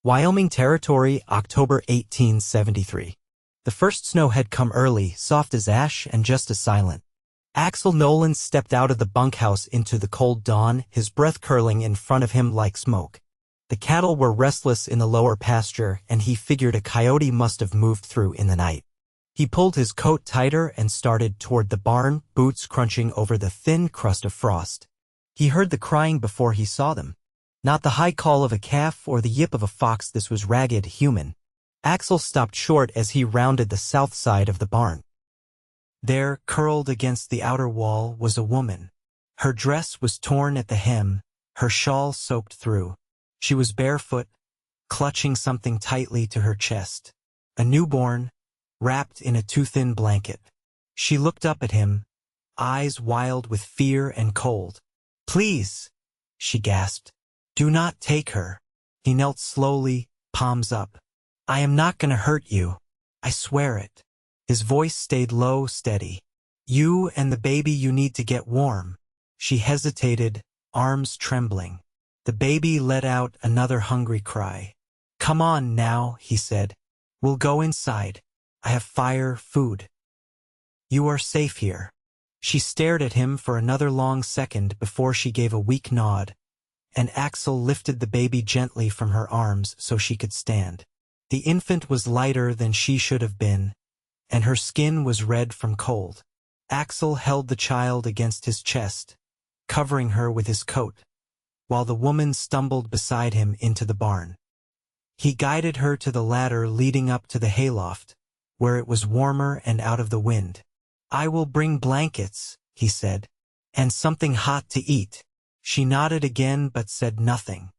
Wyoming Territory, October 1873. The first snow had come early, soft as ash and just as silent. Aksel Nolan stepped out of the bunkhouse into the cold dawn, his breath curling in front of him like smoke. The cattle were restless in the lower pasture, and he figured a coyote must have moved through in the night. He pulled his coat tighter and started toward the barn, boots crunching over the thin crust of frost. He heard the crying before he saw them. Not the high call of a calf or the yip of a fox, this was ragged, human. Aksel stopped short as he rounded the south side of the barn. There, curled against the outer wall, was a woman. Her dress was torn at the hem, her shawl soaked through. She was barefoot, clutching something tightly to her chest. A newborn, wrapped in a too-thin blanket. She looked up at him, eyes wild with fear and cold. "Please," she gasped. "Do not take her." He knelt slowly, palms up. "I am not gonna hurt you. I swear it." His voice stayed low, steady. "You and the baby, you need to get warm." She hesitated, arms trembling. The baby let out another hungry cry. "Come on now," he said. "We'll go inside. I have fire, food. You are safe here." She stared at him for another long second before she gave a weak nod, and Aksel lifted the baby gently from her arms so she could stand. The infant was lighter than she should have been, and her skin was red from cold. Aksel held the child against his chest, covering her with his coat, while the woman stumbled beside him into the barn. He guided her to the ladder leading up to the hayloft, where it was warmer and out of the wind. "I will bring blankets," he said, "and something hot to eat." She nodded again but said nothing.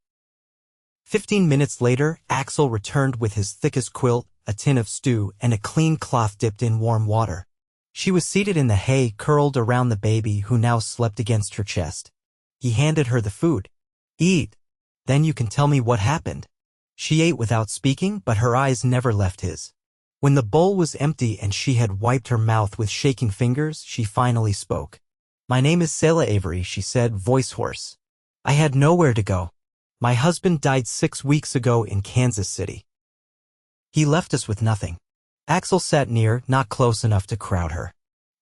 15 minutes later, Aksel returned with his thickest quilt, a tin of stew, and a clean cloth dipped in warm water. She was seated in the hay, curled around the baby, who now slept against her chest. He handed her the food. "Eat. Then you can tell me what happened." She ate without speaking, but her eyes never left his. When the bowl was empty and she had wiped her mouth with shaking fingers, she finally spoke. "My name is Selah Avery," she said, voice hoarse. "I had nowhere to go. My husband died 6 weeks ago in Kansas City. He left us with nothing." Aksel sat near, not close enough to crowd her.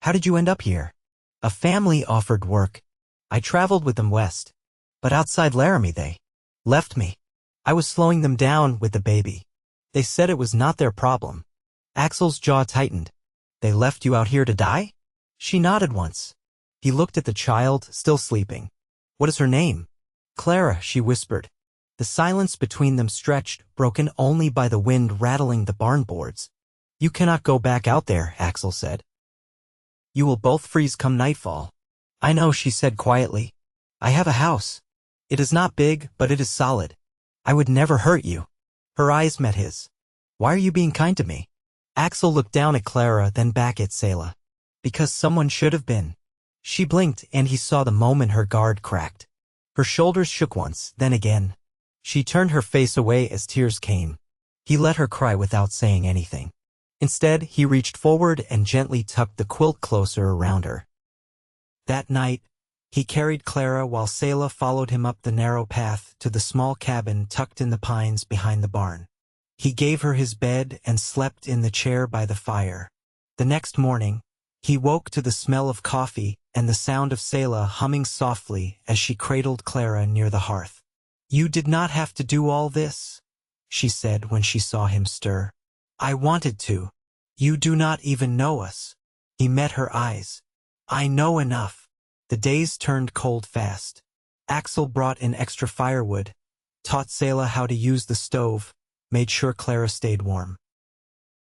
"How did you end up here?" "A family offered work. I traveled with them west. But outside Laramie they left me. I was slowing them down with the baby. They said it was not their problem." Aksel's jaw tightened. "They left you out here to die?" She nodded once. He looked at the child, still sleeping. "What is her name?" "Clara," she whispered. The silence between them stretched, broken only by the wind rattling the barn boards. "You cannot go back out there," Aksel said. "You will both freeze come nightfall." "I know," she said quietly. "I have a house. It is not big, but it is solid. I would never hurt you." Her eyes met his. "Why are you being kind to me?" Aksel looked down at Clara, then back at Selah. "Because someone should have been." She blinked, and he saw the moment her guard cracked. Her shoulders shook once, then again. She turned her face away as tears came. He let her cry without saying anything. Instead, he reached forward and gently tucked the quilt closer around her. That night, he carried Clara while Selah followed him up the narrow path to the small cabin tucked in the pines behind the barn. He gave her his bed and slept in the chair by the fire. The next morning, he woke to the smell of coffee and the sound of Selah humming softly as she cradled Clara near the hearth. "You did not have to do all this," she said when she saw him stir. "I wanted to. You do not even know us." He met her eyes. "I know enough." The days turned cold fast. Aksel brought in extra firewood, taught Selah how to use the stove, made sure Clara stayed warm.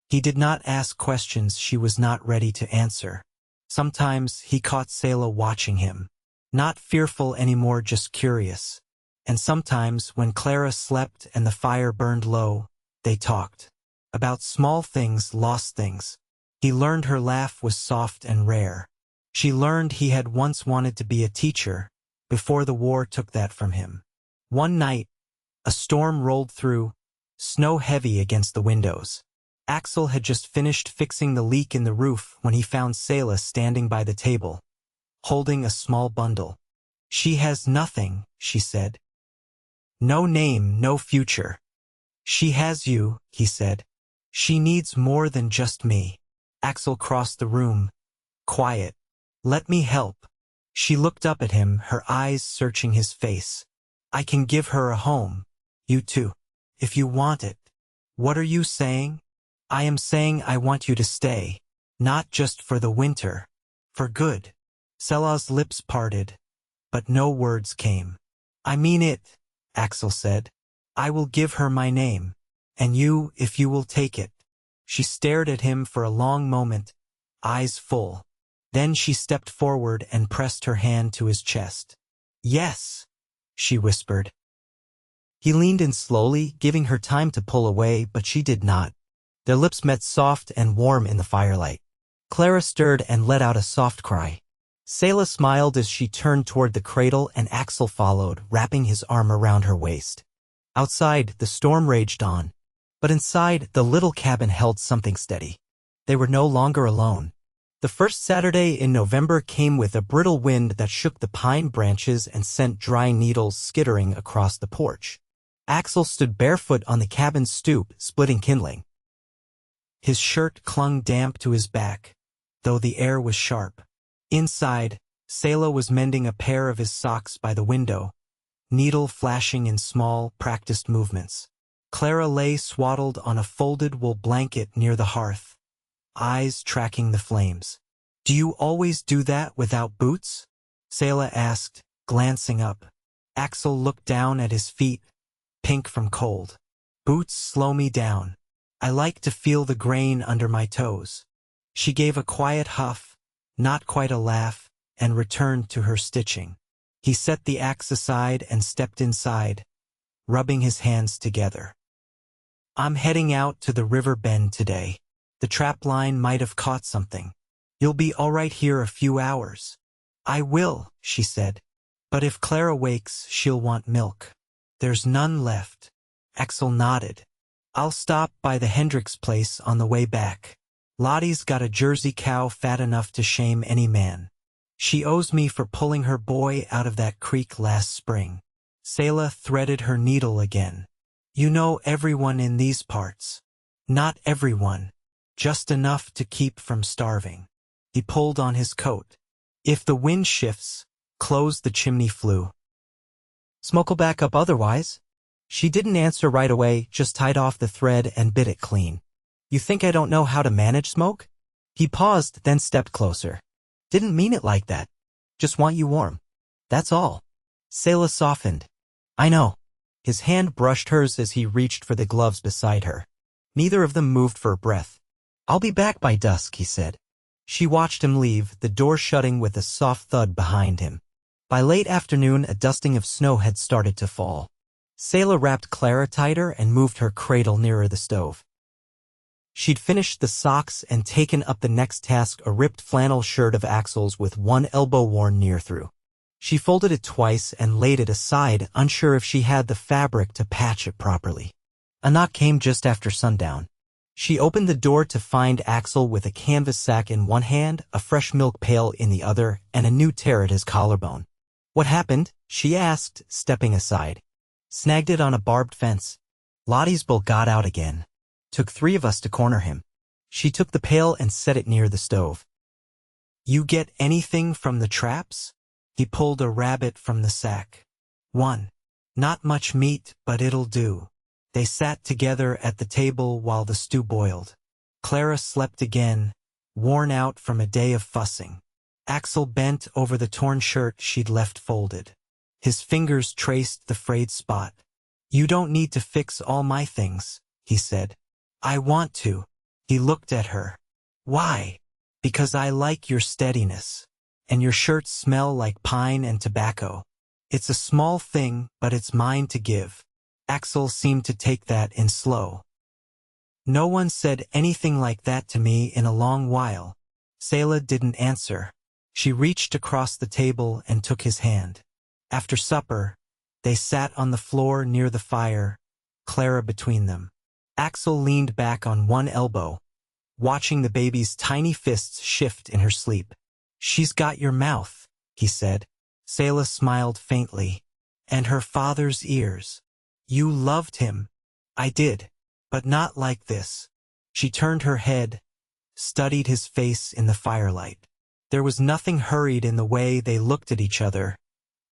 He did not ask questions she was not ready to answer. Sometimes he caught Selah watching him, not fearful anymore, just curious. And sometimes, when Clara slept and the fire burned low, they talked. About small things, lost things. He learned her laugh was soft and rare. She learned he had once wanted to be a teacher, before the war took that from him. One night, a storm rolled through, snow heavy against the windows. Aksel had just finished fixing the leak in the roof when he found Selah standing by the table, holding a small bundle. "She has nothing," she said. "No name, no future." She has you, he said. She needs more than just me. Aksel crossed the room. Quiet. Let me help. She looked up at him, her eyes searching his face. I can give her a home. You too. If you want it. What are you saying? I am saying I want you to stay. Not just for the winter. For good. Selah's lips parted, but no words came. I mean it, Aksel said. I will give her my name. And you, if you will take it. She stared at him for a long moment, eyes full. Then she stepped forward and pressed her hand to his chest. Yes, she whispered. He leaned in slowly, giving her time to pull away, but she did not. Their lips met soft and warm in the firelight. Clara stirred and let out a soft cry. Selah smiled as she turned toward the cradle, and Aksel followed, wrapping his arm around her waist. Outside, the storm raged on. But inside, the little cabin held something steady. They were no longer alone. The first Saturday in November came with a brittle wind that shook the pine branches and sent dry needles skittering across the porch. Aksel stood barefoot on the cabin's stoop, splitting kindling. His shirt clung damp to his back, though the air was sharp. Inside, Selah was mending a pair of his socks by the window, needle flashing in small, practiced movements. Clara lay swaddled on a folded wool blanket near the hearth, eyes tracking the flames. Do you always do that without boots? Selah asked, glancing up. Aksel looked down at his feet, pink from cold. Boots slow me down. I like to feel the grain under my toes. She gave a quiet huff, not quite a laugh, and returned to her stitching. He set the axe aside and stepped inside, rubbing his hands together. I'm heading out to the river bend today. The trap line might have caught something. You'll be all right here a few hours. I will, she said. But if Clara wakes, she'll want milk. There's none left. Aksel nodded. I'll stop by the Hendricks place on the way back. Lottie's got a Jersey cow fat enough to shame any man. She owes me for pulling her boy out of that creek last spring. Selah threaded her needle again. You know everyone in these parts. Not everyone. Just enough to keep from starving. He pulled on his coat. If the wind shifts, close the chimney flue. Smoke'll back up otherwise. She didn't answer right away, just tied off the thread and bit it clean. You think I don't know how to manage smoke? He paused, then stepped closer. Didn't mean it like that. Just want you warm. That's all. Selah softened. I know. His hand brushed hers as he reached for the gloves beside her. Neither of them moved for a breath. I'll be back by dusk, he said. She watched him leave, the door shutting with a soft thud behind him. By late afternoon, a dusting of snow had started to fall. Selah wrapped Clara tighter and moved her cradle nearer the stove. She'd finished the socks and taken up the next task, a ripped flannel shirt of Aksel's with one elbow worn near through. She folded it twice and laid it aside, unsure if she had the fabric to patch it properly. A knock came just after sundown. She opened the door to find Aksel with a canvas sack in one hand, a fresh milk pail in the other, and a new tear at his collarbone. What happened? She asked, stepping aside. Snagged it on a barbed fence. Lottie's bull got out again. Took 3 of us to corner him. She took the pail and set it near the stove. You get anything from the traps? He pulled a rabbit from the sack. 1. Not much meat, but it'll do. They sat together at the table while the stew boiled. Clara slept again, worn out from a day of fussing. Aksel bent over the torn shirt she'd left folded. His fingers traced the frayed spot. You don't need to fix all my things, he said. I want to. He looked at her. Why? Because I like your steadiness. And your shirts smell like pine and tobacco. It's a small thing, but it's mine to give. Aksel seemed to take that in slow. No one said anything like that to me in a long while. Selah didn't answer. She reached across the table and took his hand. After supper, they sat on the floor near the fire, Clara between them. Aksel leaned back on one elbow, watching the baby's tiny fists shift in her sleep. She's got your mouth, he said. Selah smiled faintly. And her father's ears. You loved him. I did, but not like this. She turned her head, studied his face in the firelight. There was nothing hurried in the way they looked at each other,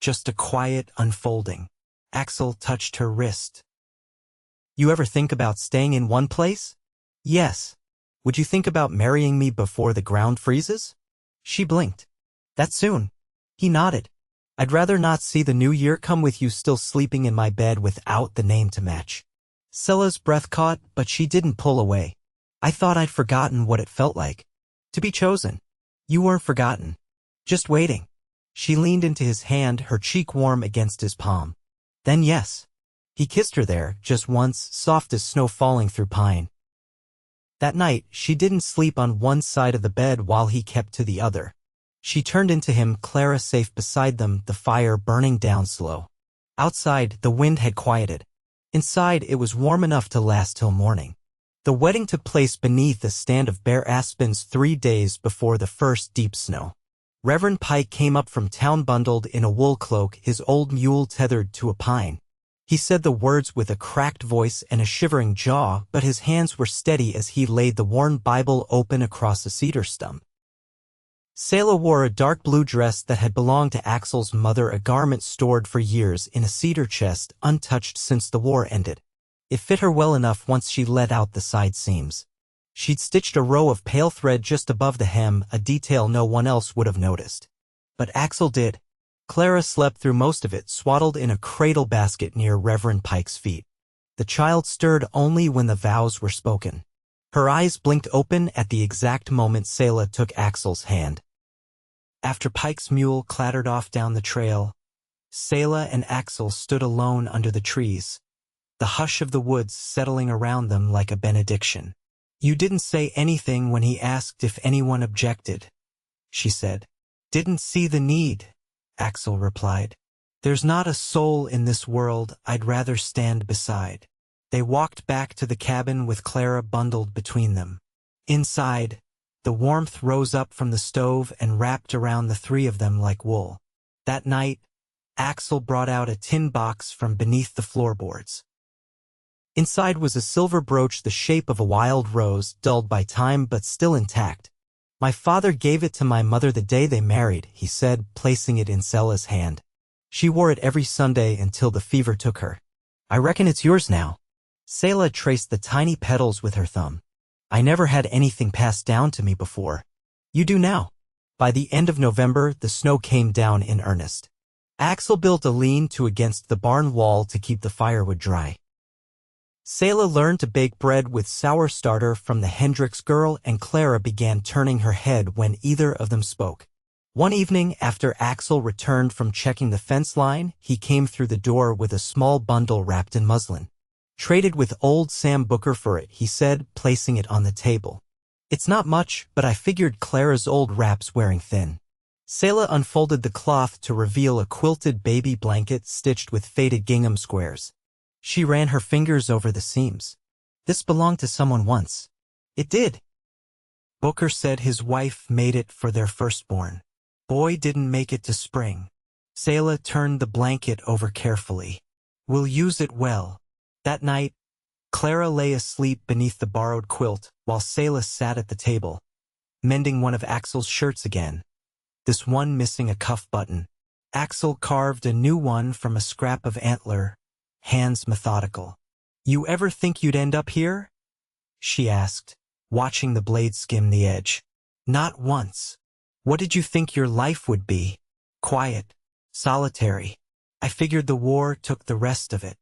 just a quiet unfolding. Aksel touched her wrist. You ever think about staying in one place? Yes. Would you think about marrying me before the ground freezes? She blinked. That soon? He nodded. I'd rather not see the new year come with you still sleeping in my bed without the name to match. Scylla's breath caught, but she didn't pull away. I thought I'd forgotten what it felt like. To be chosen. You weren't forgotten. Just waiting. She leaned into his hand, her cheek warm against his palm. Then yes. He kissed her there, just once, soft as snow falling through pine. That night, she didn't sleep on one side of the bed while he kept to the other. She turned into him, Clara safe beside them, the fire burning down slow. Outside, the wind had quieted. Inside, it was warm enough to last till morning. The wedding took place beneath a stand of bare aspens 3 days before the first deep snow. Reverend Pike came up from town bundled in a wool cloak, his old mule tethered to a pine. He said the words with a cracked voice and a shivering jaw, but his hands were steady as he laid the worn Bible open across a cedar stump. Selah wore a dark blue dress that had belonged to Aksel's mother, a garment stored for years in a cedar chest, untouched since the war ended. It fit her well enough once she let out the side seams. She'd stitched a row of pale thread just above the hem, a detail no one else would have noticed. But Aksel did. Clara slept through most of it, swaddled in a cradle basket near Reverend Pike's feet. The child stirred only when the vows were spoken. Her eyes blinked open at the exact moment Selah took Aksel's hand. After Pike's mule clattered off down the trail, Selah and Aksel stood alone under the trees, the hush of the woods settling around them like a benediction. You didn't say anything when he asked if anyone objected, she said. Didn't see the need, Aksel replied. There's not a soul in this world I'd rather stand beside. They walked back to the cabin with Clara bundled between them. Inside, the warmth rose up from the stove and wrapped around the three of them like wool. That night, Aksel brought out a tin box from beneath the floorboards. Inside was a silver brooch the shape of a wild rose, dulled by time but still intact. My father gave it to my mother the day they married, he said, placing it in Selah's hand. She wore it every Sunday until the fever took her. I reckon it's yours now. Selah traced the tiny petals with her thumb. I never had anything passed down to me before. You do now. By the end of November, the snow came down in earnest. Aksel built a lean-to against the barn wall to keep the firewood dry. Selah learned to bake bread with sour starter from the Hendricks girl, and Clara began turning her head when either of them spoke. One evening, after Aksel returned from checking the fence line, he came through the door with a small bundle wrapped in muslin. Traded with old Sam Booker for it, he said, placing it on the table. It's not much, but I figured Clara's old wrap's wearing thin. Selah unfolded the cloth to reveal a quilted baby blanket stitched with faded gingham squares. She ran her fingers over the seams. This belonged to someone once. It did. Booker said his wife made it for their firstborn. Boy didn't make it to spring. Selah turned the blanket over carefully. We'll use it well. That night, Clara lay asleep beneath the borrowed quilt, while Selah sat at the table, mending one of Aksel's shirts again, this one missing a cuff button. Aksel carved a new one from a scrap of antler, hands methodical. You ever think you'd end up here? She asked, watching the blade skim the edge. Not once. What did you think your life would be? Quiet, solitary. I figured the war took the rest of it.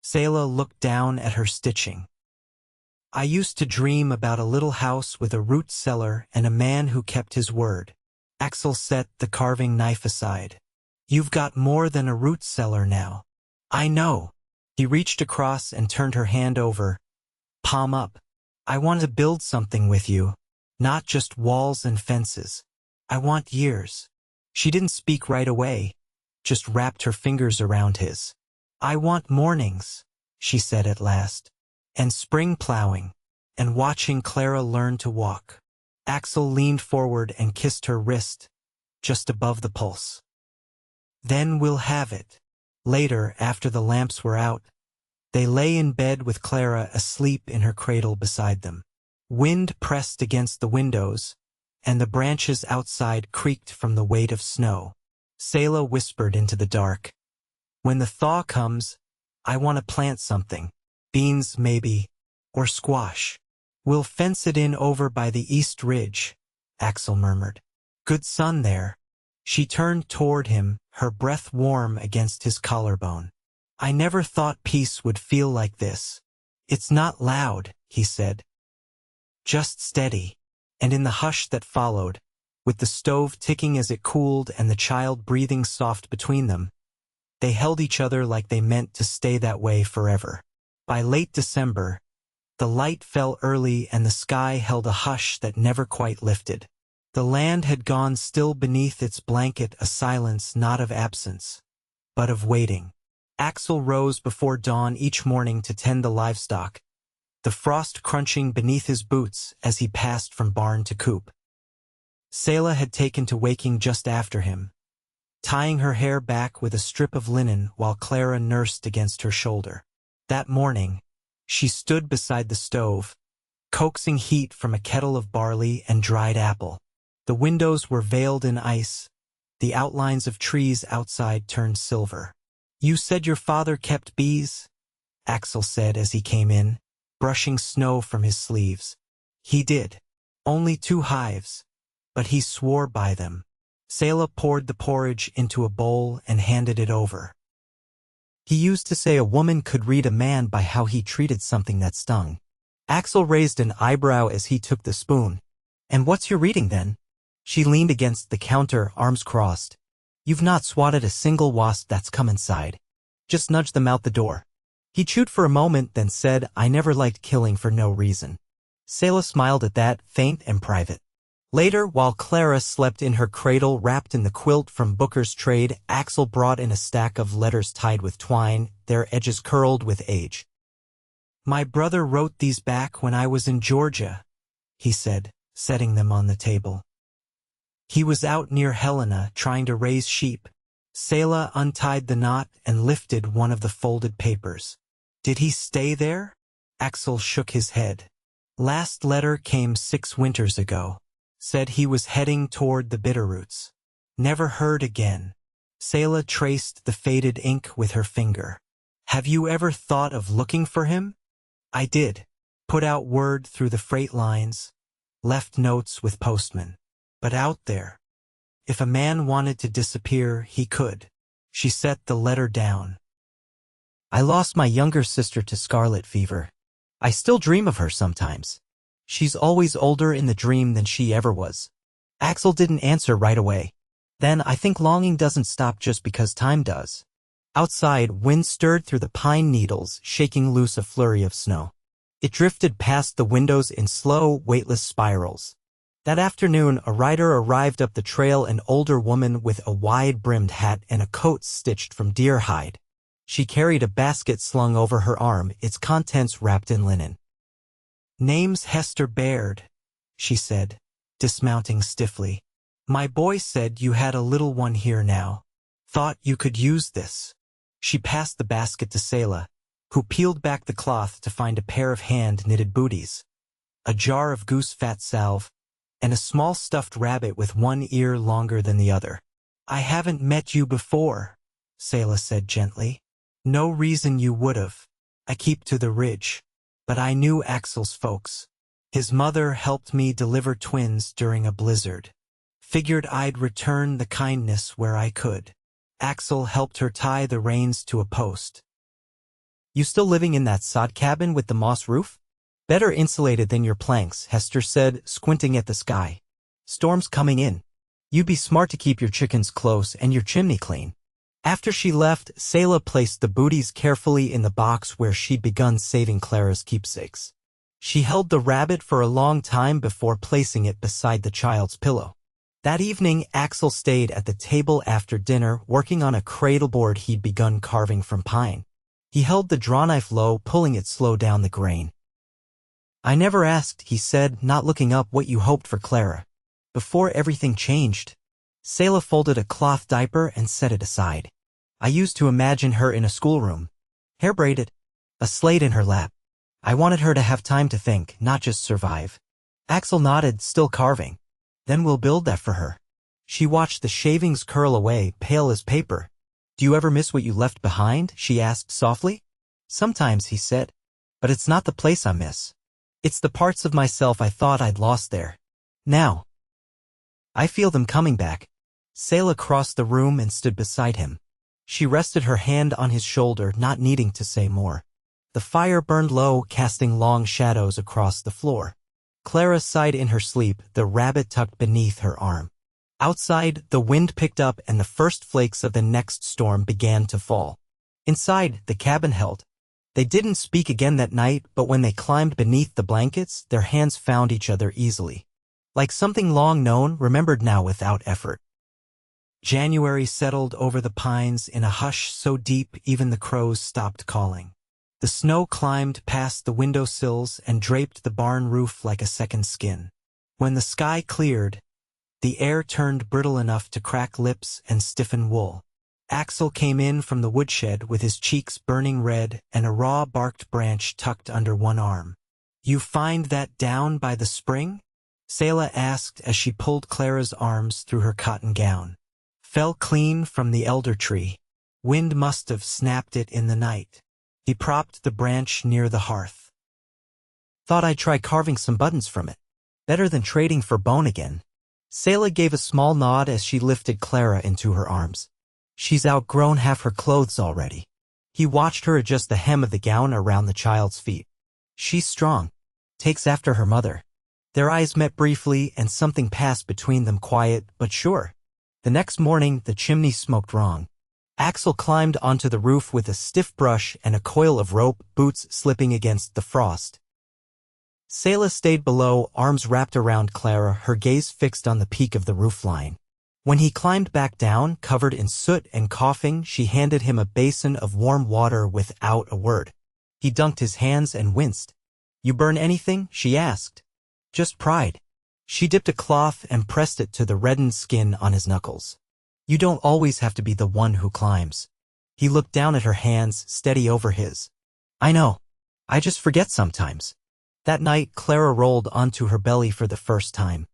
Selah looked down at her stitching. I used to dream about a little house with a root cellar and a man who kept his word. Aksel set the carving knife aside. You've got more than a root cellar now. I know. He reached across and turned her hand over, palm up. I want to build something with you, not just walls and fences. I want years. She didn't speak right away, just wrapped her fingers around his. I want mornings, she said at last, and spring plowing, and watching Clara learn to walk. Aksel leaned forward and kissed her wrist, just above the pulse. Then we'll have it. Later, after the lamps were out, They lay in bed with Clara asleep in her cradle beside them. Wind pressed against the windows, and the branches outside creaked from the weight of snow. Selah whispered into the dark, "When the thaw comes, I want to plant something. Beans, maybe, or squash. We'll fence it in over by the East Ridge," Aksel murmured. "Good sun there." She turned toward him, her breath warm against his collarbone. "I never thought peace would feel like this. It's not loud," he said. "Just steady." And in the hush that followed, with the stove ticking as it cooled and the child breathing soft between them, they held each other like they meant to stay that way forever. By late December, the light fell early and the sky held a hush that never quite lifted. The land had gone still beneath its blanket, a silence not of absence, but of waiting. Aksel rose before dawn each morning to tend the livestock, the frost crunching beneath his boots as he passed from barn to coop. Selah had taken to waking just after him, tying her hair back with a strip of linen while Clara nursed against her shoulder. That morning, she stood beside the stove, coaxing heat from a kettle of barley and dried apple. The windows were veiled in ice, the outlines of trees outside turned silver. "You said your father kept bees?" Aksel said as he came in, brushing snow from his sleeves. "He did. Only 2 hives, but he swore by them." Selah poured the porridge into a bowl and handed it over. "He used to say a woman could read a man by how he treated something that stung." Aksel raised an eyebrow as he took the spoon. "And what's your reading then?" She leaned against the counter, arms crossed. "You've not swatted a single wasp that's come inside. Just nudge them out the door." He chewed for a moment, then said, "I never liked killing for no reason." Selah smiled at that, faint and private. Later, while Clara slept in her cradle wrapped in the quilt from Booker's trade, Aksel brought in a stack of letters tied with twine, their edges curled with age. "My brother wrote these back when I was in Georgia," he said, setting them on the table. "He was out near Helena trying to raise sheep." Selah untied the knot and lifted one of the folded papers. "Did he stay there?" Aksel shook his head. "Last letter came 6 winters ago. Said he was heading toward the Bitterroots. Never heard again." Selah traced the faded ink with her finger. "Have you ever thought of looking for him?" "I did. Put out word through the freight lines. Left notes with postmen. But out there. If a man wanted to disappear, he could." She set the letter down. "I lost my younger sister to scarlet fever. I still dream of her sometimes. She's always older in the dream than she ever was." Aksel didn't answer right away. "Then I think longing doesn't stop just because time does." Outside, wind stirred through the pine needles, shaking loose a flurry of snow. It drifted past the windows in slow, weightless spirals. That afternoon, a rider arrived up the trail, an older woman with a wide-brimmed hat and a coat stitched from deer hide. She carried a basket slung over her arm, its contents wrapped in linen. "Name's Hester Baird," she said, dismounting stiffly. "My boy said you had a little one here now. Thought you could use this." She passed the basket to Selah, who peeled back the cloth to find a pair of hand-knitted booties, a jar of goose fat salve, and a small stuffed rabbit with one ear longer than the other. "I haven't met you before," Selah said gently. "No reason you would've. I keep to the ridge. But I knew Aksel's folks. His mother helped me deliver twins during a blizzard. Figured I'd return the kindness where I could." Aksel helped her tie the reins to a post. "You still living in that sod cabin with the moss roof?" "Better insulated than your planks," Hester said, squinting at the sky. "Storm's coming in. You'd be smart to keep your chickens close and your chimney clean." After she left, Selah placed the booties carefully in the box where she'd begun saving Clara's keepsakes. She held the rabbit for a long time before placing it beside the child's pillow. That evening, Aksel stayed at the table after dinner, working on a cradleboard he'd begun carving from pine. He held the drawknife low, pulling it slow down the grain. "I never asked," he said, not looking up, "what you hoped for Clara. Before everything changed." Selah folded a cloth diaper and set it aside. "I used to imagine her in a schoolroom. Hair braided. a slate in her lap. I wanted her to have time to think, not just survive. Aksel nodded, still carving. Then we'll build that for her. She watched the shavings curl away, pale as paper. Do you ever miss what you left behind? She asked softly. Sometimes, he said. But it's not the place I miss. It's the parts of myself I thought I'd lost there. Now, I feel them coming back. Selah crossed the room and stood beside him. She rested her hand on his shoulder, not needing to say more. The fire burned low, casting long shadows across the floor. Clara sighed in her sleep, the rabbit tucked beneath her arm. Outside, the wind picked up and the first flakes of the next storm began to fall. Inside, the cabin held. They didn't speak again that night, but when they climbed beneath the blankets, their hands found each other easily. Like something long known, remembered now without effort. January settled over the pines in a hush so deep even the crows stopped calling. The snow climbed past the windowsills and draped the barn roof like a second skin. When the sky cleared, the air turned brittle enough to crack lips and stiffen wool. Aksel came in from the woodshed with his cheeks burning red and a raw barked branch tucked under one arm. You find that down by the spring? Selah asked as she pulled Clara's arms through her cotton gown. Fell clean from the elder tree. Wind must have snapped it in the night. He propped the branch near the hearth. Thought I'd try carving some buttons from it. Better than trading for bone again. Selah gave a small nod as she lifted Clara into her arms. She's outgrown half her clothes already. He watched her adjust the hem of the gown around the child's feet. She's strong. Takes after her mother. Their eyes met briefly and something passed between them, quiet but sure. The next morning, the chimney smoked wrong. Aksel climbed onto the roof with a stiff brush and a coil of rope, boots slipping against the frost. Selah stayed below, arms wrapped around Clara, her gaze fixed on the peak of the roofline. When he climbed back down, covered in soot and coughing, she handed him a basin of warm water without a word. He dunked his hands and winced. You burn anything? She asked. Just pride. She dipped a cloth and pressed it to the reddened skin on his knuckles. You don't always have to be the one who climbs. He looked down at her hands, steady over his. I know. I just forget sometimes. That night, Clara rolled onto her belly for the first time.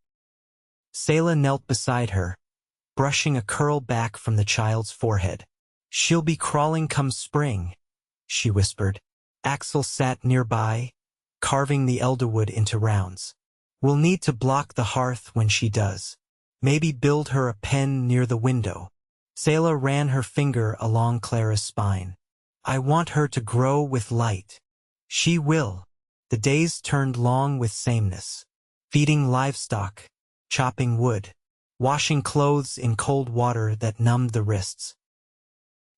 Selah knelt beside her, brushing a curl back from the child's forehead. She'll be crawling come spring, she whispered. Aksel sat nearby, carving the elderwood into rounds. We'll need to block the hearth when she does. Maybe build her a pen near the window. Selah ran her finger along Clara's spine. I want her to grow with light. She will. The days turned long with sameness. Feeding livestock, chopping wood, washing clothes in cold water that numbed the wrists.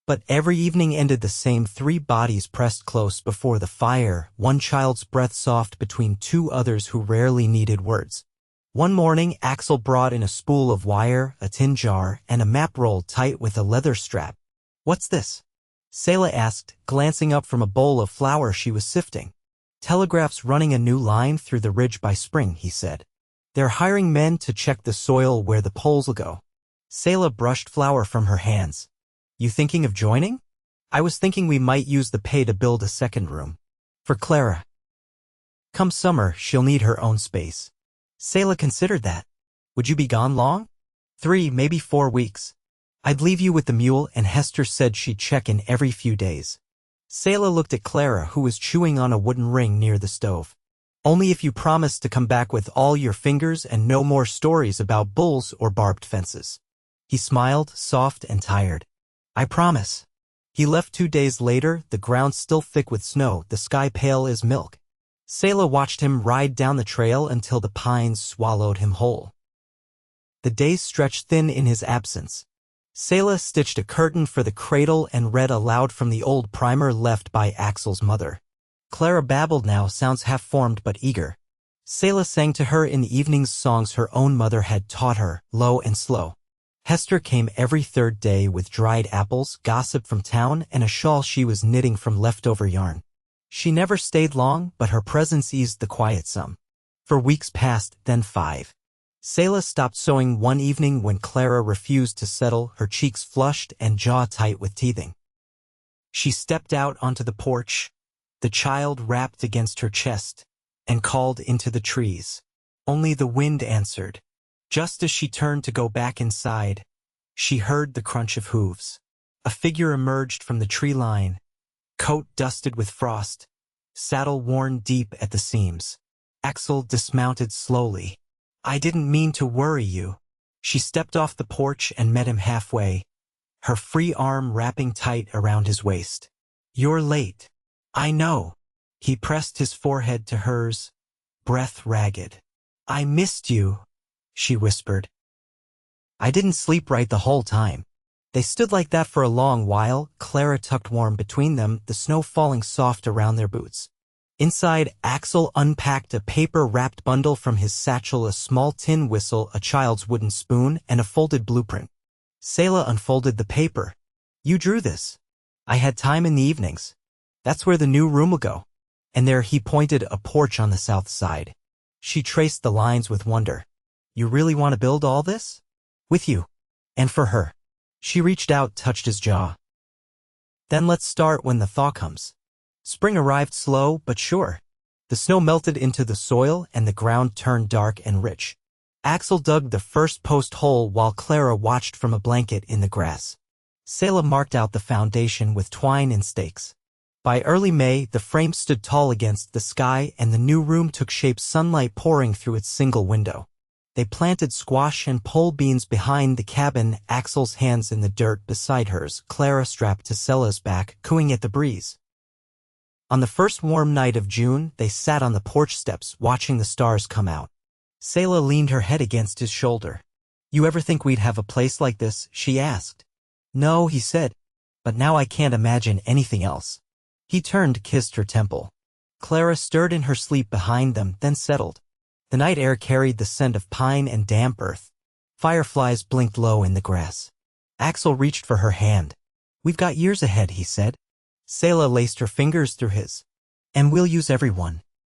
But every evening ended the same, 3 bodies pressed close before the fire, one child's breath soft between 2 others who rarely needed words. One morning, Aksel brought in a spool of wire, a tin jar, and a map rolled tight with a leather strap. What's this? Selah asked, glancing up from a bowl of flour she was sifting. Telegraph's running a new line through the ridge by spring, he said. They're hiring men to check the soil where the poles'll go. Selah brushed flour from her hands. You thinking of joining? I was thinking we might use the pay to build a second room. For Clara. Come summer, she'll need her own space. Selah considered that. Would you be gone long? 3, maybe 4 weeks. I'd leave you with the mule, and Hester said she'd check in every few days. Selah looked at Clara, who was chewing on a wooden ring near the stove. Only if you promise to come back with all your fingers and no more stories about bulls or barbed fences. He smiled, soft and tired. I promise. He left 2 days later, the ground still thick with snow, the sky pale as milk. Selah watched him ride down the trail until the pines swallowed him whole. The days stretched thin in his absence. Selah stitched a curtain for the cradle and read aloud from the old primer left by Aksel's mother. Clara babbled now, sounds half-formed but eager. Selah sang to her in the evenings songs her own mother had taught her, low and slow. Hester came every 3rd day with dried apples, gossip from town, and a shawl she was knitting from leftover yarn. She never stayed long, but her presence eased the quiet some. For weeks passed, then 5. Selah stopped sewing one evening when Clara refused to settle, her cheeks flushed and jaw tight with teething. She stepped out onto the porch. The child rapped against her chest and called into the trees. Only the wind answered. Just as she turned to go back inside, she heard the crunch of hooves. A figure emerged from the tree line, coat dusted with frost, saddle worn deep at the seams. Aksel dismounted slowly. "I didn't mean to worry you." She stepped off the porch and met him halfway, her free arm wrapping tight around his waist. "You're late." "I know." He pressed his forehead to hers, breath ragged. "I missed you," she whispered. "I didn't sleep right the whole time." They stood like that for a long while, Clara tucked warm between them, the snow falling soft around their boots. Inside, Aksel unpacked a paper-wrapped bundle from his satchel, a small tin whistle, a child's wooden spoon, and a folded blueprint. Selah unfolded the paper. "You drew this." "I had time in the evenings. That's where the new room will go." And there he pointed a porch on the south side. She traced the lines with wonder. "You really want to build all this?" "With you. And for her." She reached out, touched his jaw. "Then let's start when the thaw comes." Spring arrived slow but sure. The snow melted into the soil and the ground turned dark and rich. Aksel dug the first post hole while Clara watched from a blanket in the grass. Selah marked out the foundation with twine and stakes. By early May, the frame stood tall against the sky and the new room took shape, sunlight pouring through its single window. They planted squash and pole beans behind the cabin, Aksel's hands in the dirt beside hers, Clara strapped to Selah's back, cooing at the breeze. On the first warm night of June, they sat on the porch steps, watching the stars come out. Selah leaned her head against his shoulder. "You ever think we'd have a place like this?" she asked. "No," he said, "but now I can't imagine anything else." He turned, kissed her temple. Clara stirred in her sleep behind them, then settled. The night air carried the scent of pine and damp earth. Fireflies blinked low in the grass. Aksel reached for her hand. "We've got years ahead," he said. Selah laced her fingers through his. "And we'll use every one."